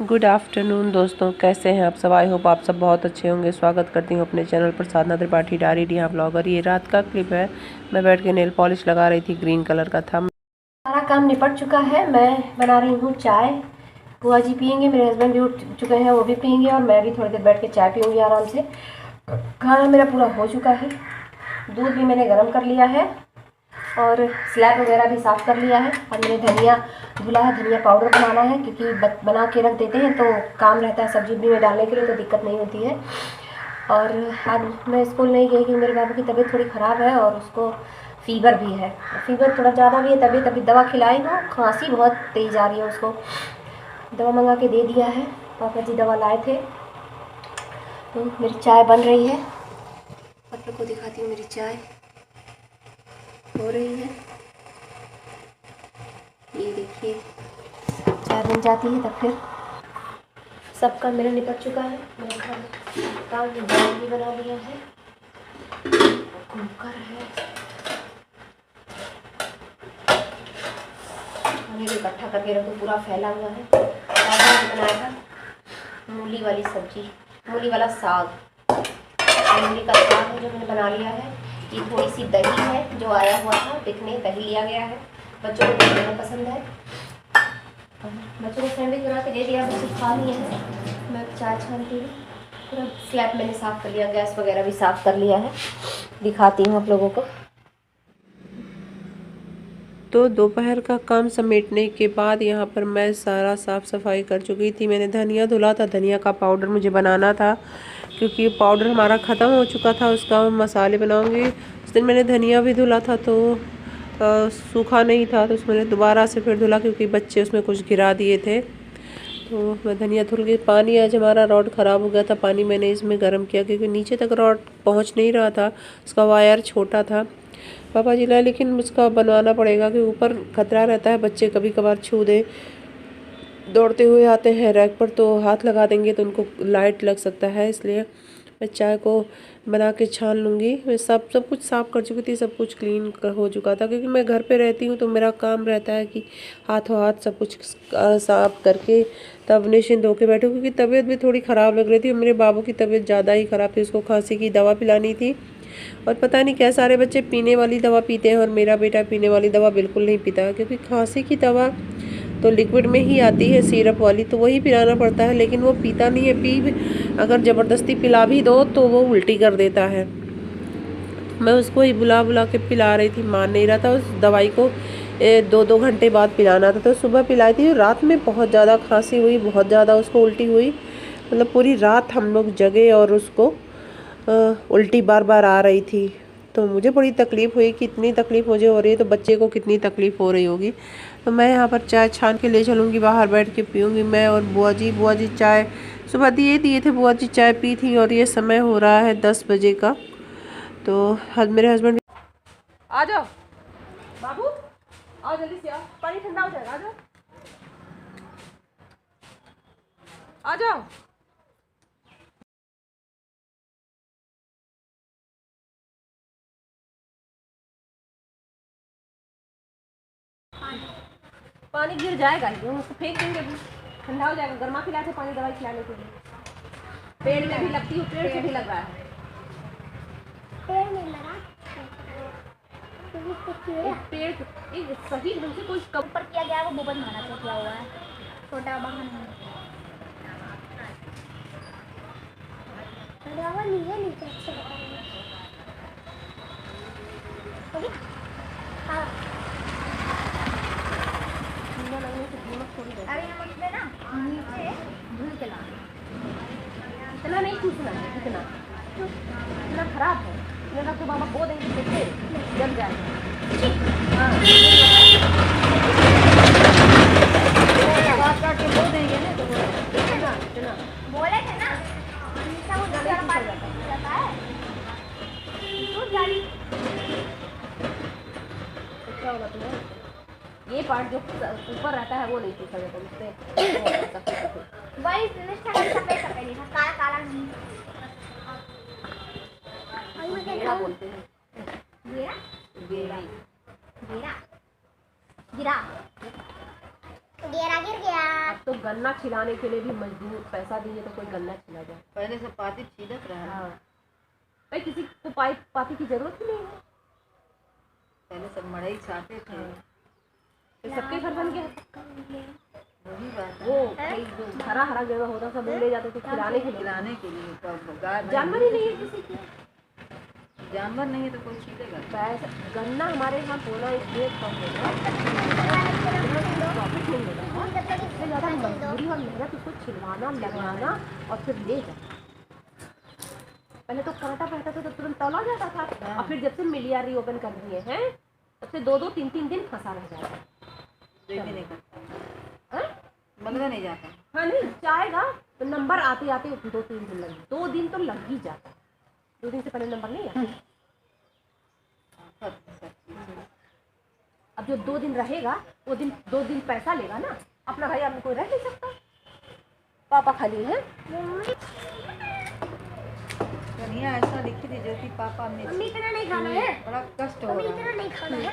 Good afternoon दोस्तों, कैसे हैं आप सब। आई होप आप सब बहुत अच्छे होंगे। स्वागत करती हूँ अपने चैनल पर साधना त्रिपाठी डायरी डी ब्लॉगर। ये रात का क्लिप है। मैं बैठ के नेल पॉलिश लगा रही थी, ग्रीन कलर का था। सारा काम निपट चुका है। मैं बना रही हूँ चाय। बुआ जी पियेंगे, मेरे हस्बैंड भी उठ चुके हैं, वो भी पियेंगे और मैं भी थोड़ी देर बैठ के चाय पीऊँगी आराम से। खाना मेरा पूरा हो चुका है। दूध भी मैंने गर्म कर लिया है और स्लैब वगैरह भी साफ़ कर लिया है। और मैंने धनिया धुला है, धनिया पाउडर बनाना है क्योंकि बना के रख देते हैं तो काम रहता है सब्जी में डालने के लिए, तो दिक्कत नहीं होती है। और आज मैं स्कूल नहीं गई क्योंकि मेरे बाबू की तबीयत थोड़ी ख़राब है और उसको फ़ीवर भी है। फ़ीवर थोड़ा ज़्यादा भी है, तबीयत अभी दवा खिलाई हूँ, खांसी बहुत तेज़ आ रही है उसको। दवा मंगा के दे दिया है, पापा जी दवा लाए थे। तो मेरी चाय बन रही है, आप लोग को दिखाती हूँ। मेरी चाय हो रही है, ये देखिए। चाय बन जाती है तब फिर सब काम मेरा निपट चुका है। मेरा काम भी बना दिया है, कुकर है, खाने को इकट्ठा करके रखो, पूरा फैला हुआ है। बनाया था मूली वाली सब्जी, मूली वाला साग। मूली का साग है जो मैंने बना लिया है। ये थोड़ी सी दही है जो आया हुआ था पिकने, दही लिया गया है। बच्चों को बहुत पसंद है। बच्चों को सैंडविच बना के दे दिया, बच्चे खा लिए हैं। मैं चाय छानती हूँ। पूरा स्लैब मैंने साफ़ कर लिया, गैस वगैरह भी साफ़ कर लिया है। दिखाती हूँ आप लोगों को। तो दोपहर का काम समेटने के बाद यहाँ पर मैं सारा साफ़ सफाई कर चुकी थी। मैंने धनिया धुला था, धनिया का पाउडर मुझे बनाना था क्योंकि पाउडर हमारा ख़त्म हो चुका था, उसका हम मसाले बनाऊंगी। उस दिन मैंने धनिया भी धुला था तो सूखा नहीं था, तो उसमें दोबारा से फिर धुला क्योंकि बच्चे उसमें कुछ गिरा दिए थे। तो मैं धनिया धुल के पानी, आज हमारा रॉड ख़राब हो गया था, पानी मैंने इसमें गर्म किया क्योंकि नीचे तक रॉड पहुंच नहीं रहा था, उसका वायर छोटा था। पापा जी लाए, लेकिन उसका बनवाना पड़ेगा क्योंकि ऊपर खतरा रहता है, बच्चे कभी कभार छू दे, दौड़ते हुए आते हैं रैक पर तो हाथ लगा देंगे तो उनको लाइट लग सकता है। इसलिए मैं चाय को बना के छान लूँगी। मैं सब कुछ साफ़ कर चुकी थी, सब कुछ क्लीन हो चुका था क्योंकि मैं घर पे रहती हूँ तो मेरा काम रहता है कि हाथों हाथ सब कुछ साफ़ करके तब निश्चिंत होकर बैठूँ, क्योंकि तबीयत भी थोड़ी ख़राब लग रही थी। मेरे बाबू की तबीयत ज़्यादा ही ख़राब थी, उसको खांसी की दवा पिलानी थी। और पता नहीं क्या सारे बच्चे पीने वाली दवा पीते हैं और मेरा बेटा पीने वाली दवा बिल्कुल नहीं पीता, क्योंकि खांसी की दवा तो लिक्विड में ही आती है, सिरप वाली, तो वही पिलाना पड़ता है, लेकिन वो पीता नहीं है। अगर ज़बरदस्ती पिला भी दो तो वो उल्टी कर देता है। मैं उसको ही बुला बुला के पिला रही थी, मान नहीं रहा था। उस दवाई को 2-2 घंटे बाद पिलाना था, तो सुबह पिलाई थी। रात में बहुत ज़्यादा खांसी हुई, बहुत ज़्यादा उसको उल्टी हुई, मतलब पूरी रात हम लोग जगे और उसको उल्टी बार बार आ रही थी। तो मुझे बड़ी तकलीफ़ हुई कि इतनी तकलीफ़ मुझे हो रही है तो बच्चे को कितनी तकलीफ़ हो रही होगी। तो मैं यहाँ पर चाय छान के ले चलूँगी, बाहर बैठ के पीऊँगी मैं और बुआ जी चाय सुबह दिए थे, बुआ जी चाय पी थी। और ये समय हो रहा है 10 बजे का। तो मेरे हस्बैंड, आ जाओ बाबू, आओ जल्दी से आओ, पानी ठंडा हो जाएगा। आ जाओ, आ जाओ। पानी गिर जाएगा, हम उसको फेंक देंगे, अभी ठंडा हो जाएगा। गर्मा खिलाए थे पानी दवाई खिलाने के लिए। पेड़ में भी लगती है, पेड़ से भी लग रहा है। पेड़ में लगा, पेड़ सही ढंग से कोई कम पर किया गया, वो बोबन माना से किया हुआ है, छोटा वाहन है। नीचे अच्छे हाँ, अरे हम उसमें ना नीचे धुल के ला, इतना नहीं पूछना है, इतना खराब है। मेरा तो बाबा बो देंगे, देखते जल जाएगा। हाँ, बात काट के बो देंगे ना, तो इतना बोले थे ना, हमेशा वो गर्म पानी जाता है तो जाली क्या होगा तुम्हें। ये पार्ट जो ऊपर रहता है वो नहीं पूछा जाता उससे। वही सफेद सफेद था, काला काला नहीं। घेरा बोलते हैं, घेरा घेरा घेरा गिरा, घेरा गिर गया। अब तो गल गन्ना छिलाने के लिए भी मजदूर पैसा दिए तो कोई गन्ना छिला जाए। पहले से पाती छिदक रहा है। हाँ भाई किसी को पाती की जरूरत ही नहीं है। पहले सब मड़ई छाते थे। तो सबके घर बन गया। वही बात है। वो जो हरा हरा जगह होता सब ले जाते थे खिलाने के लिए। खिलाने के लिए गाय जानवर ही नहीं है किसी के। जानवर नहीं है तो कोई छीलेगा। पैसा गन्ना हमारे यहाँ बोना इसलिए कम होगा, प्रॉफिट नहीं होगा। इससे ज़्यादा मजदूरी और मेहनत उसको छिलवाना लगाना और फिर ले जाना। पहले तो कांटा रहता था तो तुरंत तौला जाता था, और फिर जब से मिलिया रीओपन कर दिए हैं तब से 2-2 3-3 दिन फंसा रह जाता है। देखिए नहीं करता, हाँ? बंगला नहीं जाता। हाँ नहीं जाएगा तो नंबर आते आते 2-3 दिन लगे, 2 दिन तो लग ही जाता है। 2 दिन से पहले नंबर नहीं आता। अब जो 2 दिन रहेगा वो 2 दिन पैसा लेगा ना। अपना भाई आपने कोई रह नहीं सकता। पापा खाली है। कन्या ऐसा लिखी थी ज्योति पापा में इतना नहीं खाना है, बड़ा कष्ट हो रहा है। नहीं खाना है।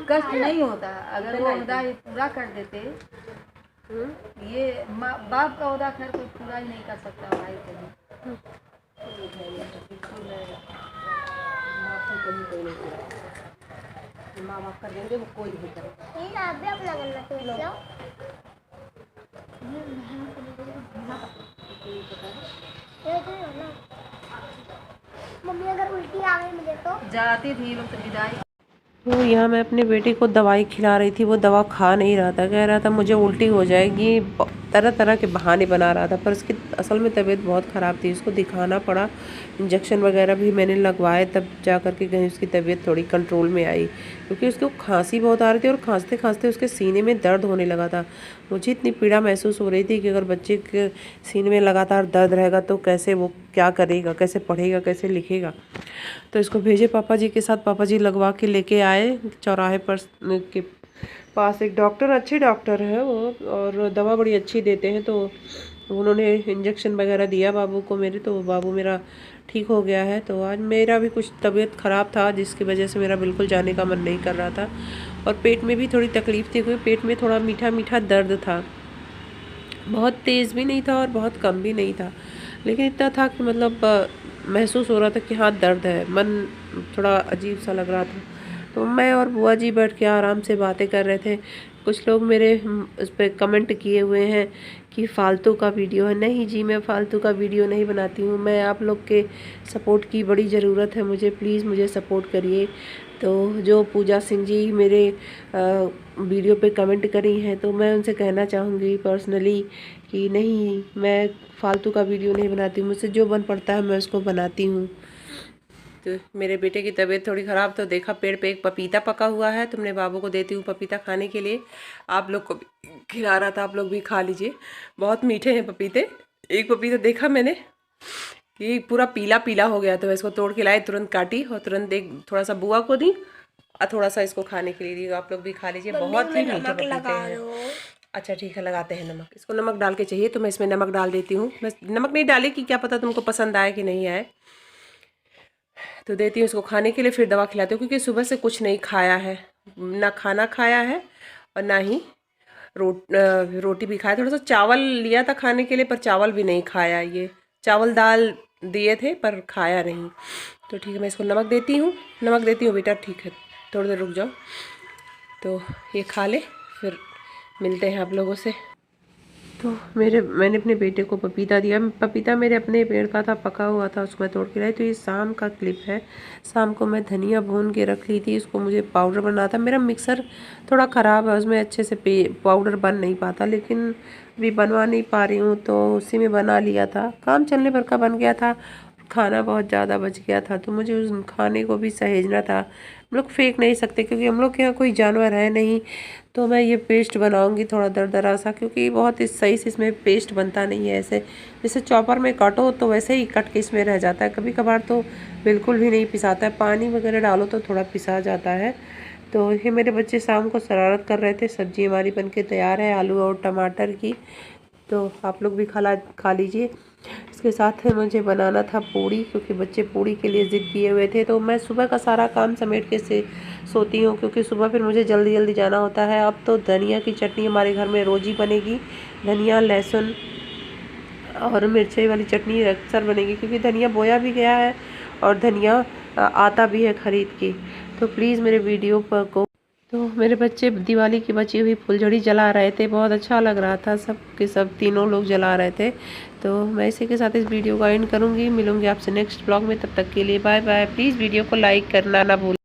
कष्ट नहीं होता अगर वो उदा पूरा कर देते। ये बाप का उदा खैर कोई पूरा ही नहीं कर सकता भाई को। माँ बाप कर देंगे वो कोई नहीं करेगा। मम्मी अगर उल्टी आ गई मुझे तो जाती थी लोग तो विदाई। तो यहाँ मैं अपने बेटे को दवाई खिला रही थी, वो दवा खा नहीं रहा था, कह रहा था मुझे उल्टी हो जाएगी, तरह तरह के बहाने बना रहा था। पर उसकी असल में तबीयत बहुत ख़राब थी, उसको दिखाना पड़ा। इंजेक्शन वगैरह भी मैंने लगवाए, तब जा कर के कहीं उसकी तबीयत थोड़ी कंट्रोल में आई, क्योंकि उसको खांसी बहुत आ रही थी और खांसते खांसते उसके सीने में दर्द होने लगा था। मुझे इतनी पीड़ा महसूस हो रही थी कि अगर बच्चे के सीने में लगातार दर्द रहेगा तो कैसे वो क्या करेगा, कैसे पढ़ेगा, कैसे लिखेगा। तो इसको भेजे पापा जी के साथ। पापा जी लगवा के लेके आए चौराहे पर के पास एक डॉक्टर, अच्छे डॉक्टर है वो, और दवा बड़ी अच्छी देते हैं। तो उन्होंने इंजेक्शन वगैरह दिया बाबू को मेरे, तो बाबू मेरा ठीक हो गया है। तो आज मेरा भी कुछ तबीयत ख़राब था जिसकी वजह से मेरा बिल्कुल जाने का मन नहीं कर रहा था, और पेट में भी थोड़ी तकलीफ़ थी, क्योंकि पेट में थोड़ा मीठा मीठा दर्द था। बहुत तेज़ भी नहीं था और बहुत कम भी नहीं था, लेकिन इतना था कि मतलब महसूस हो रहा था कि हाँ दर्द है, मन थोड़ा अजीब सा लग रहा था। तो मैं और बुआ जी बैठ के आराम से बातें कर रहे थे। कुछ लोग मेरे उस पर कमेंट किए हुए हैं कि फ़ालतू का वीडियो है। नहीं जी, मैं फ़ालतू का वीडियो नहीं बनाती हूँ। मैं आप लोग के सपोर्ट की बड़ी ज़रूरत है मुझे, प्लीज़ मुझे सपोर्ट करिए। तो जो पूजा सिंह जी मेरे वीडियो पे कमेंट करी हैं, तो मैं उनसे कहना चाहूँगी पर्सनली कि नहीं, मैं फ़ालतू का वीडियो नहीं बनाती हूँ, मुझसे जो बन पड़ता है मैं उसको बनाती हूँ। तो मेरे बेटे की तबीयत थोड़ी ख़राब, तो देखा पेड़ पे एक पपीता पका हुआ है, तुमने बाबू को देती हूँ पपीता खाने के लिए। आप लोग को भी खिला रहा था, आप लोग भी खा लीजिए। बहुत मीठे हैं पपीते। एक पपीता देखा मैंने कि पूरा पीला पीला हो गया, तो मैं इसको तोड़ के लाई, तुरंत काटी और तुरंत एक थोड़ा सा बुआ को दी और थोड़ा सा इसको खाने के लिए दी। आप लोग भी खा लीजिए, बहुत ही मीठे पपीते हैं। अच्छा ठीक है, लगाते हैं नमक। इसको नमक डाल के चाहिए तो मैं इसमें नमक डाल देती हूँ। मैं नमक नहीं डाली कि क्या पता तुमको पसंद आए कि नहीं आए। तो देती हूँ इसको खाने के लिए, फिर दवा खिलाती हूँ, क्योंकि सुबह से कुछ नहीं खाया है, ना खाना खाया है और ना ही रोटी भी खाया। थोड़ा सा चावल लिया था खाने के लिए, पर चावल भी नहीं खाया। ये चावल दाल दिए थे पर खाया नहीं। तो ठीक है, मैं इसको नमक देती हूँ। नमक देती हूँ बेटा, ठीक है, थोड़ी देर रुक जाओ। तो ये खा ले, फिर मिलते हैं आप लोगों से। तो मैंने अपने बेटे को पपीता दिया। पपीता मेरे अपने पेड़ का था, पका हुआ था, उसको मैं तोड़ के लाई। तो ये शाम का क्लिप है। शाम को मैं धनिया भून के रख ली थी, इसको मुझे पाउडर बनाना था। मेरा मिक्सर थोड़ा ख़राब है, उसमें अच्छे से पाउडर बन नहीं पाता, लेकिन अभी बनवा नहीं पा रही हूँ, तो उसी में बना लिया था। काम चलने पर का बन गया था, खाना बहुत ज़्यादा बच गया था, तो मुझे उस खाने को भी सहेजना था। हम लोग फेंक नहीं सकते, क्योंकि हम लोग के यहाँ कोई जानवर है नहीं। तो मैं ये पेस्ट बनाऊंगी थोड़ा दरदरा सा, क्योंकि बहुत सही से इसमें पेस्ट बनता नहीं है। ऐसे जैसे चॉपर में काटो तो वैसे ही कट के इसमें रह जाता है, कभी कभार तो बिल्कुल भी नहीं पिसाता है। पानी वगैरह डालो तो थोड़ा पिसा जाता है। तो ये मेरे बच्चे शाम को शरारत कर रहे थे। सब्जी हमारी बनके तैयार है, आलू और टमाटर की। तो आप लोग भी खा लीजिए। इसके साथ में मुझे बनाना था पूड़ी, क्योंकि बच्चे पूड़ी के लिए ज़िद किए हुए थे। तो मैं सुबह का सारा काम समेट के से सोती हूँ, क्योंकि सुबह फिर मुझे जल्दी जल्दी जाना होता है। अब तो धनिया की चटनी हमारे घर में रोज़ ही बनेगी। धनिया, लहसुन और मिर्ची वाली चटनी अक्सर बनेगी, क्योंकि धनिया बोया भी गया है और धनिया आता भी है ख़रीद के। तो प्लीज़ मेरे वीडियो पर को तो मेरे बच्चे दिवाली की बची हुई फुलझड़ी जला रहे थे, बहुत अच्छा लग रहा था। सब के सब तीनों लोग जला रहे थे। तो मैं इसी के साथ इस वीडियो को एंड करूँगी। मिलूँगी आपसे नेक्स्ट ब्लॉग में, तब तक के लिए बाय बाय। प्लीज़ वीडियो को लाइक करना ना भूलें।